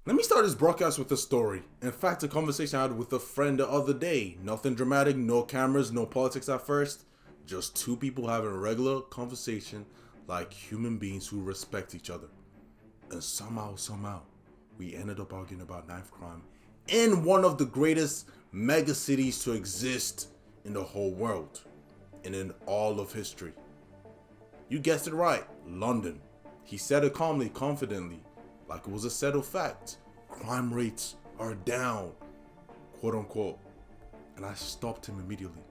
Let me start this broadcast with a story. In fact, a conversation I had with a friend the other day. Nothing dramatic, no cameras, no politics at first. Just two people having a regular conversation like human beings who respect each other. And somehow, we ended up arguing about knife crime in one of the greatest mega cities to exist in the whole world and in all of history. You guessed it right, London. He said it calmly, confidently, like it was a settled fact. Crime rates are down, quote unquote. And I stopped him immediately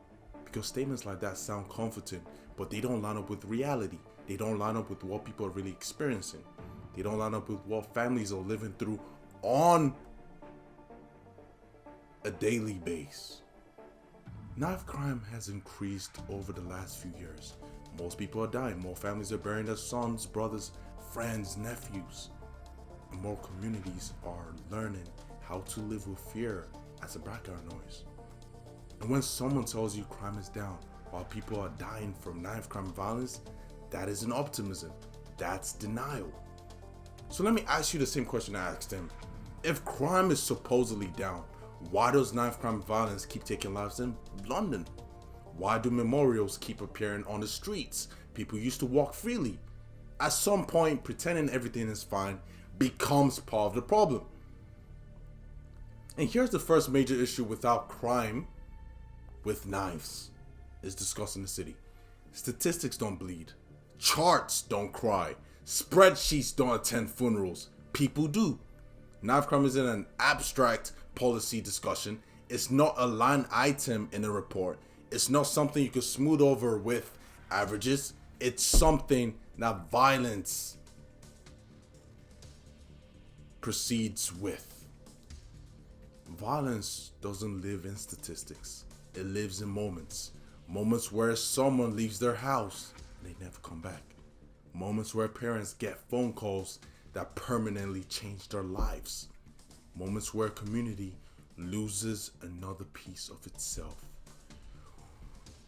because statements like that sound comforting, but they don't line up with reality. They don't line up with what people are really experiencing. They don't line up with what families are living through on a daily basis. Knife crime has increased over the last few years. Most people are dying. More families are burying their sons, brothers, friends, nephews. And more communities are learning how to live with fear as a background noise. And when someone tells you crime is down while people are dying from knife crime violence, that isn't optimism. That's denial. So let me ask you the same question I asked him. If crime is supposedly down, why does knife crime violence keep taking lives in London? Why do memorials keep appearing on the streets? People used to walk freely. At some point, pretending everything is fine becomes part of the problem. And here's the first major issue without crime with knives is discussing the city. Statistics don't bleed. Charts don't cry. Spreadsheets don't attend funerals. People do. Knife crime isn't an abstract policy discussion. It's not a line item in a report. It's not something you can smooth over with averages. It's something that violence proceeds with. Violence doesn't live in statistics. It lives in moments. Moments where someone leaves their house and they never come back. Moments where parents get phone calls that permanently change their lives. Moments where a community loses another piece of itself.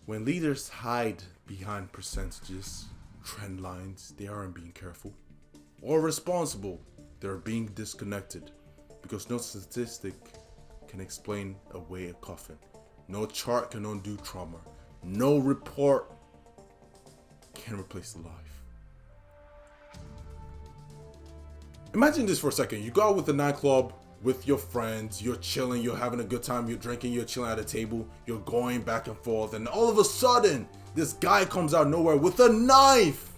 When leaders hide behind percentages, trend lines, they aren't being careful or responsible. They're being disconnected because no statistic can explain away a coffin. No chart can undo trauma. No report can replace the life. Imagine this for a second. You go out with the nightclub with your friends, you're chilling, you're having a good time, you're drinking, you're chilling at a table, you're going back and forth, and all of a sudden, this guy comes out of nowhere with a knife,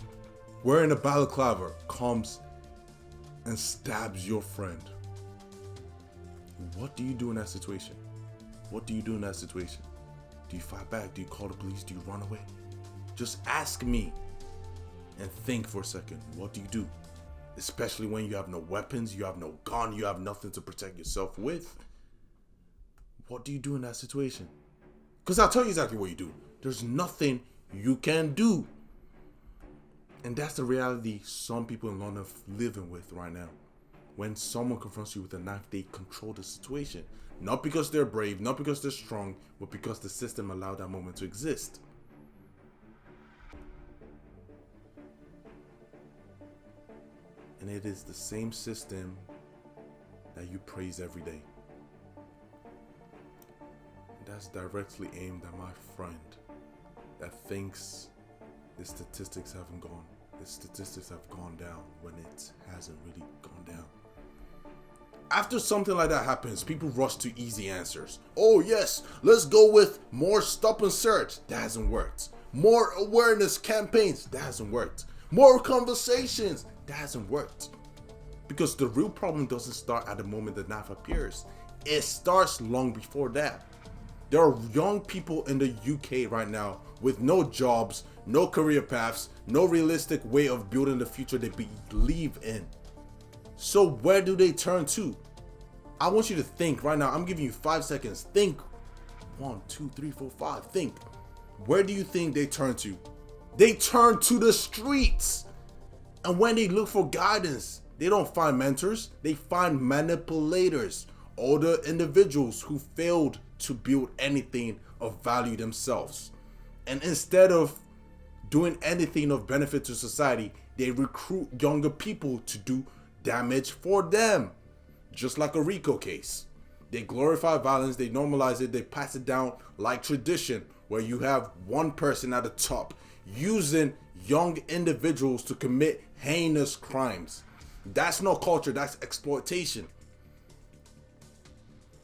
wearing a balaclava, comes and stabs your friend. What do you do in that situation? What do you do in that situation? Do you fight back? Do you call the police? Do you run away? Just ask me and think for a second. What do you do? Especially when you have no weapons, you have no gun, you have nothing to protect yourself with. What do you do in that situation? Because I'll tell you exactly what you do. There's nothing you can do. And that's the reality some people in London are living with right now. When someone confronts you with a knife, they control the situation. Not because they're brave, not because they're strong, but because the system allowed that moment to exist. And it is the same system that you praise every day. That's directly aimed at my friend that thinks the statistics haven't gone. The statistics have gone down when it hasn't really gone down. After something like that happens, people rush to easy answers. Oh yes, let's go with more stop and search. That hasn't worked. More awareness campaigns. That hasn't worked. More conversations. That hasn't worked. Because the real problem doesn't start at the moment the knife appears. It starts long before that. There are young people in the UK right now with no jobs, no career paths, no realistic way of building the future they believe in. So where do they turn to? I want you to think right now. I'm giving you 5 seconds. Think. 1, 2, 3, 4, 5. Think. Where do you think they turn to? They turn to the streets. And when they look for guidance, they don't find mentors. They find manipulators. Older individuals who failed to build anything of value themselves. And instead of doing anything of benefit to society, they recruit younger people to do damage for them. just like a RICO case. They glorify violence, they normalize it, they pass it down like tradition, where you have one person at the top using young individuals to commit heinous crimes. That's not culture, that's exploitation.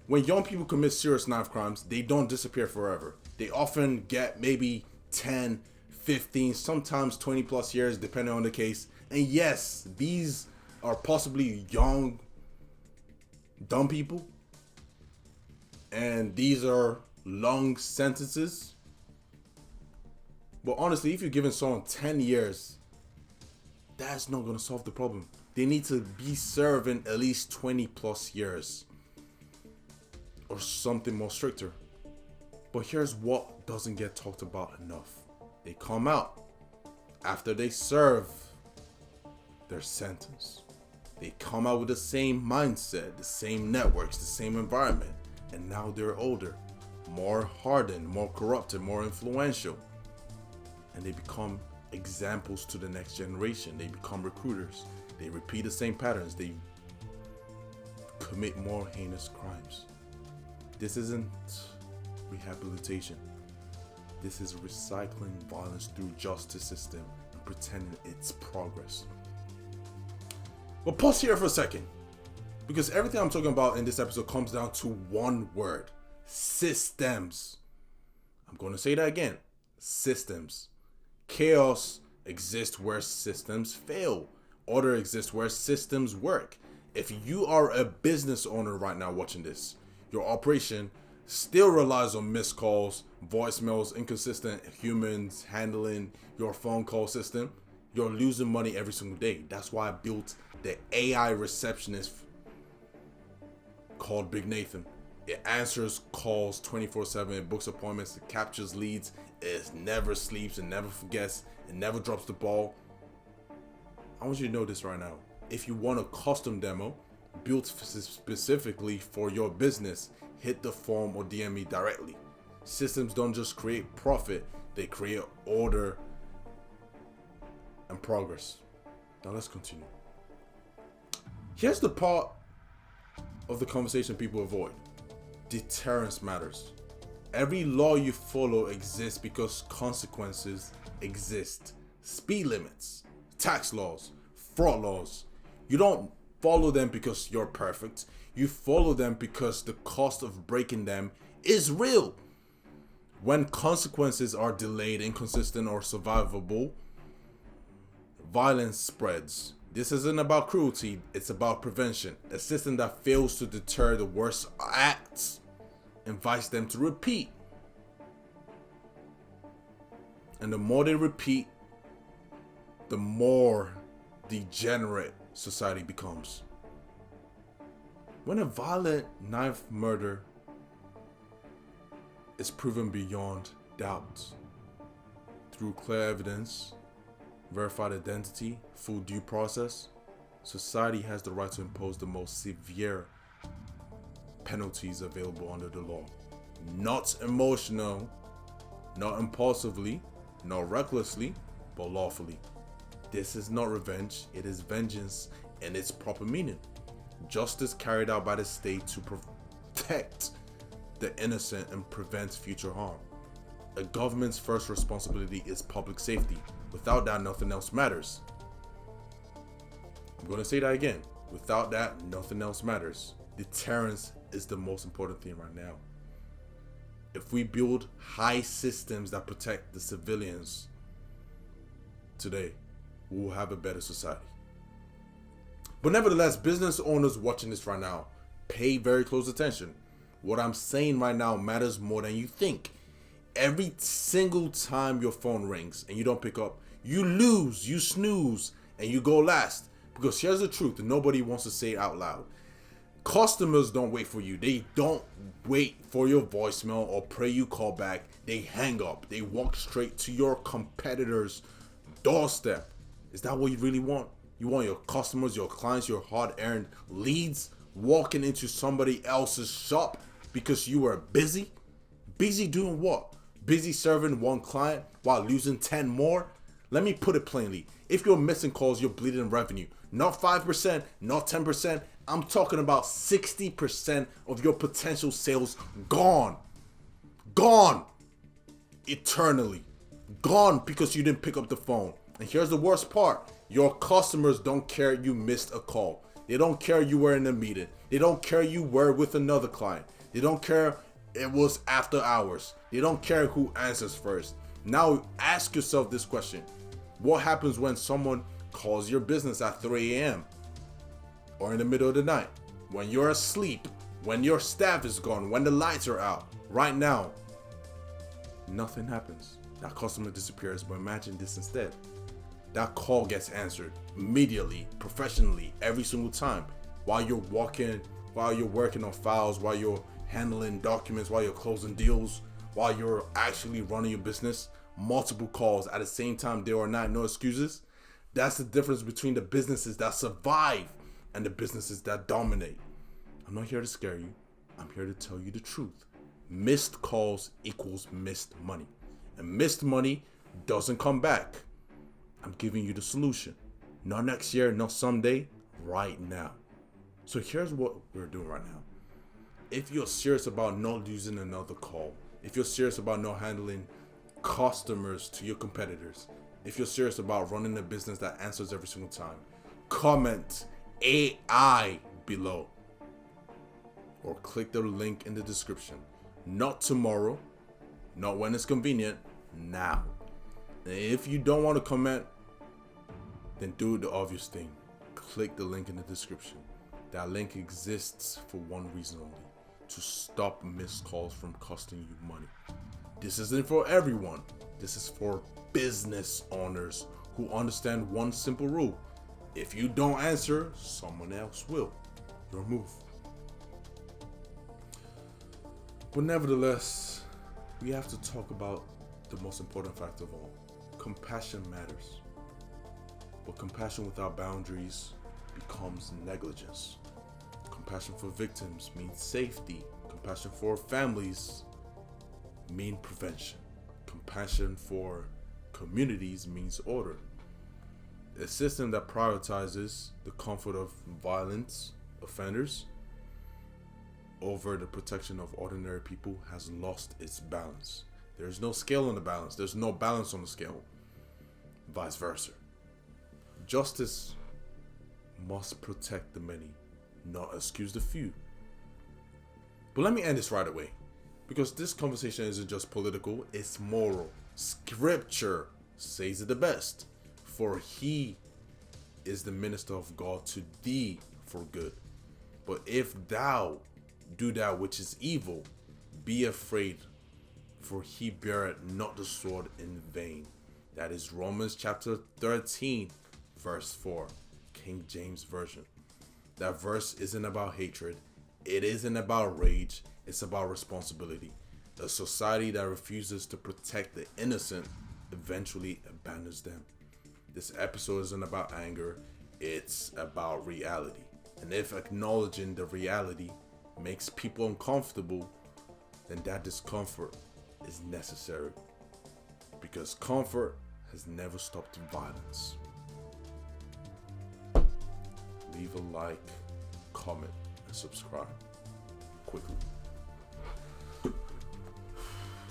When young people commit serious knife crimes, they don't disappear forever. They often get maybe 10, 15, sometimes 20 plus years, depending on the case. And yes, these are possibly young, dumb people. And these are long sentences. But honestly, if you're giving someone 10 years, that's not going to solve the problem. They need to be serving at least 20 plus years. Or something more stricter. But here's what doesn't get talked about enough. They come out after they serve their sentence. They come out with the same mindset, the same networks, the same environment. And now they're older, more hardened, more corrupted, more influential. And they become examples to the next generation. They become recruiters. They repeat the same patterns. They commit more heinous crimes. This isn't rehabilitation. This is recycling violence through justice system and pretending it's progress. But pause here for a second, because everything I'm talking about in this episode comes down to one word: systems. I'm going to say that again: systems. Chaos exists where systems fail. Order exists where systems work. If you are a business owner right now watching this, your operation still relies on missed calls, voicemails, inconsistent humans handling your phone call system, you're losing money every single day. That's why I built the AI receptionist called Big Nathan. It answers calls 24/7, it books appointments, it captures leads, it never sleeps, it never forgets, it never drops the ball. I want you to know this right now. If you want a custom demo built specifically for your business, hit the form or DM me directly. Systems don't just create profit, they create order and progress. Now let's continue. Here's the part of the conversation people avoid. Deterrence matters. Every law you follow exists because consequences exist. Speed limits, tax laws, fraud laws. You don't follow them because you're perfect. You follow them because the cost of breaking them is real. When consequences are delayed, inconsistent, or survivable, violence spreads. This isn't about cruelty, it's about prevention. A system that fails to deter the worst acts invites them to repeat. And the more they repeat, the more degenerate society becomes. When a violent knife murder is proven beyond doubt through clear evidence, verified identity, full due process, society has the right to impose the most severe penalties available under the law. Not emotional, not impulsively, not recklessly, but lawfully. This is not revenge, it is vengeance in its proper meaning. Justice carried out by the state to protect the innocent and prevent future harm. A government's first responsibility is public safety. Without that, nothing else matters. I'm going to say that again. Without that, nothing else matters. Deterrence is the most important thing right now. If we build high systems that protect the civilians today, we will have a better society. But nevertheless, business owners watching this right now, pay very close attention. What I'm saying right now matters more than you think. Every single time your phone rings and you don't pick up, you lose, you snooze, and you go last. Because here's the truth, nobody wants to say it out loud. Customers don't wait for you. They don't wait for your voicemail or pray you call back. They hang up. They walk straight to your competitor's doorstep. Is that what you really want? You want your customers, your clients, your hard-earned leads walking into somebody else's shop because you were busy? Busy doing what? Busy serving one client while losing 10 more? Let me put it plainly. If you're missing calls, you're bleeding revenue. Not 5%, not 10%, I'm talking about 60% of your potential sales gone. Gone. Eternally. Gone because you didn't pick up the phone. And here's the worst part. Your customers don't care you missed a call. They don't care you were in a meeting. They don't care you were with another client. They don't care it was after hours. They don't care who answers first. Now ask yourself this question. What happens when someone calls your business at 3 a.m. or in the middle of the night? When you're asleep, when your staff is gone, when the lights are out. Right now, nothing happens. That customer disappears. But imagine this instead. That call gets answered immediately, professionally, every single time. While you're working on files, while you're handling documents, while you're closing deals, while you're actually running your business, multiple calls at the same time, day or night, no excuses. That's the difference between the businesses that survive and the businesses that dominate. I'm not here to scare you. I'm here to tell you the truth. Missed calls equals missed money. And missed money doesn't come back. I'm giving you the solution. Not next year, not someday, right now. So here's what we're doing right now. If you're serious about not losing another call, if you're serious about not handling customers to your competitors, if you're serious about running a business that answers every single time, comment AI below or click the link in the description. Not tomorrow, not when it's convenient, now. And if you don't want to comment, then do the obvious thing. Click the link in the description. That link exists for one reason only: to stop missed calls from costing you money. This isn't for everyone. This is for business owners who understand one simple rule. If you don't answer, someone else will. Your move. But nevertheless, we have to talk about the most important fact of all. Compassion matters. But compassion without boundaries becomes negligence. Compassion for victims means safety. Compassion for families means prevention. Compassion for communities means order. A system that prioritizes the comfort of violent offenders over the protection of ordinary people has lost its balance. There's no scale on the balance. There's no balance on the scale. Vice versa. Justice must protect the many, not excuse the few. But let me end this right away, because this conversation isn't just political, it's moral. Scripture says it the best. For he is the minister of God to thee for good. But if thou do that which is evil, be afraid, for he beareth not the sword in vain. That is Romans chapter 13, verse 4, King James Version. That verse isn't about hatred. It isn't about rage. It's about responsibility. A society that refuses to protect the innocent eventually abandons them. This episode isn't about anger. It's about reality. And if acknowledging the reality makes people uncomfortable, then that discomfort is necessary. Because comfort has never stopped violence. Leave a like, comment, and subscribe quickly.